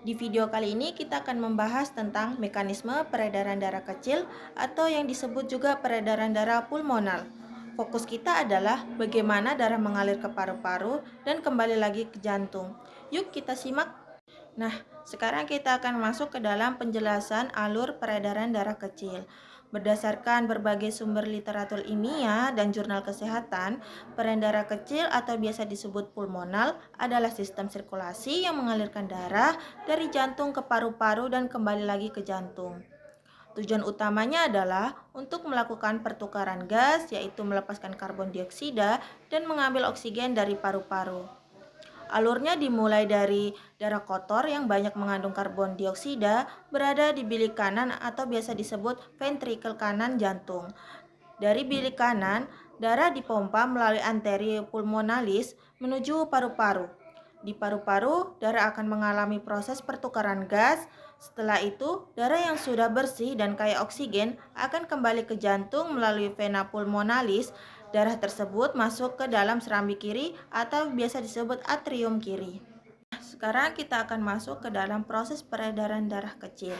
Di video kali ini kita akan membahas tentang mekanisme peredaran darah kecil atau yang disebut juga peredaran darah pulmonal. Fokus kita adalah bagaimana darah mengalir ke paru-paru dan kembali lagi ke jantung. Yuk kita simak. Nah, sekarang kita akan masuk ke dalam penjelasan alur peredaran darah kecil. Berdasarkan berbagai sumber literatur ilmiah dan jurnal kesehatan, peredaran darah kecil atau biasa disebut pulmonal adalah sistem sirkulasi yang mengalirkan darah dari jantung ke paru-paru dan kembali lagi ke jantung. Tujuan utamanya adalah untuk melakukan pertukaran gas, yaitu melepaskan karbon dioksida dan mengambil oksigen dari paru-paru. Alurnya dimulai dari darah kotor yang banyak mengandung karbon dioksida berada di bilik kanan atau biasa disebut ventrikel kanan jantung. Dari bilik kanan, darah dipompa melalui arteri pulmonalis menuju paru-paru. Di paru-paru, darah akan mengalami proses pertukaran gas. Setelah itu, darah yang sudah bersih dan kaya oksigen akan kembali ke jantung melalui vena pulmonalis. Darah tersebut masuk ke dalam serambi kiri atau biasa disebut atrium kiri. Sekarang kita akan masuk ke dalam proses peredaran darah kecil.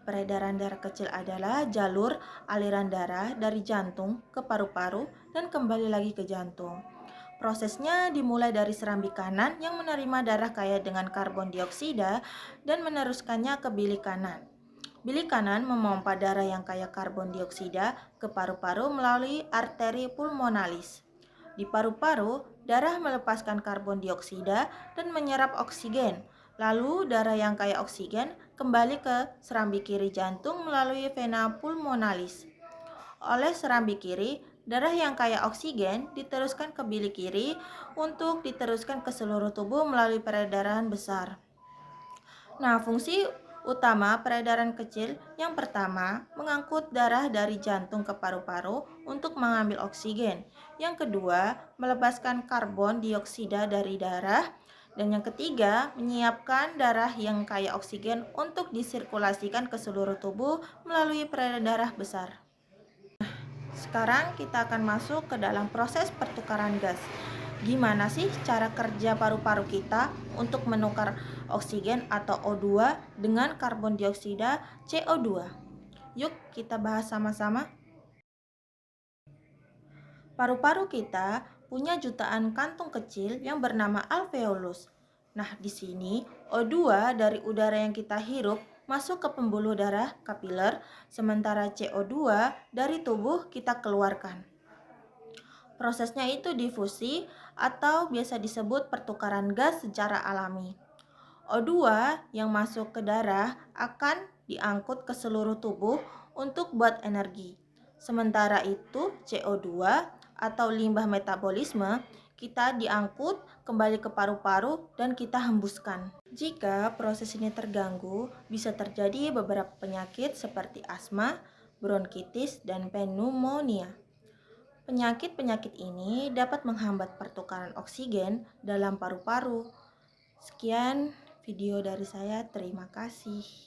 Peredaran darah kecil adalah jalur aliran darah dari jantung ke paru-paru dan kembali lagi ke jantung. Prosesnya dimulai dari serambi kanan yang menerima darah kaya dengan karbon dioksida dan meneruskannya ke bilik kanan. Bilik kanan memompa darah yang kaya karbon dioksida ke paru-paru melalui arteri pulmonalis. Di paru-paru, darah melepaskan karbon dioksida dan menyerap oksigen. Lalu, darah yang kaya oksigen kembali ke serambi kiri jantung melalui vena pulmonalis. Oleh serambi kiri, darah yang kaya oksigen diteruskan ke bilik kiri untuk diteruskan ke seluruh tubuh melalui peredaran besar. Nah, fungsi utama peredaran kecil yang pertama, mengangkut darah dari jantung ke paru-paru untuk mengambil oksigen. Yang kedua, melepaskan karbon dioksida dari darah. Dan yang ketiga, menyiapkan darah yang kaya oksigen untuk disirkulasikan ke seluruh tubuh melalui peredaran darah besar. Sekarang kita akan masuk ke dalam proses pertukaran gas. Gimana sih cara kerja paru-paru kita untuk menukar oksigen atau O2 dengan karbon dioksida CO2? Yuk kita bahas sama-sama. Paru-paru kita punya jutaan kantung kecil yang bernama alveolus. Nah, di sini O2 dari udara yang kita hirup masuk ke pembuluh darah kapiler, sementara CO2 dari tubuh kita keluarkan. Prosesnya itu difusi atau biasa disebut pertukaran gas secara alami. O2 yang masuk ke darah akan diangkut ke seluruh tubuh untuk buat energi. Sementara itu CO2 atau limbah metabolisme kita diangkut kembali ke paru-paru dan kita hembuskan. Jika proses ini terganggu, bisa terjadi beberapa penyakit seperti asma, bronkitis, dan pneumonia. Penyakit-penyakit ini dapat menghambat pertukaran oksigen dalam paru-paru. Sekian video dari saya, terima kasih.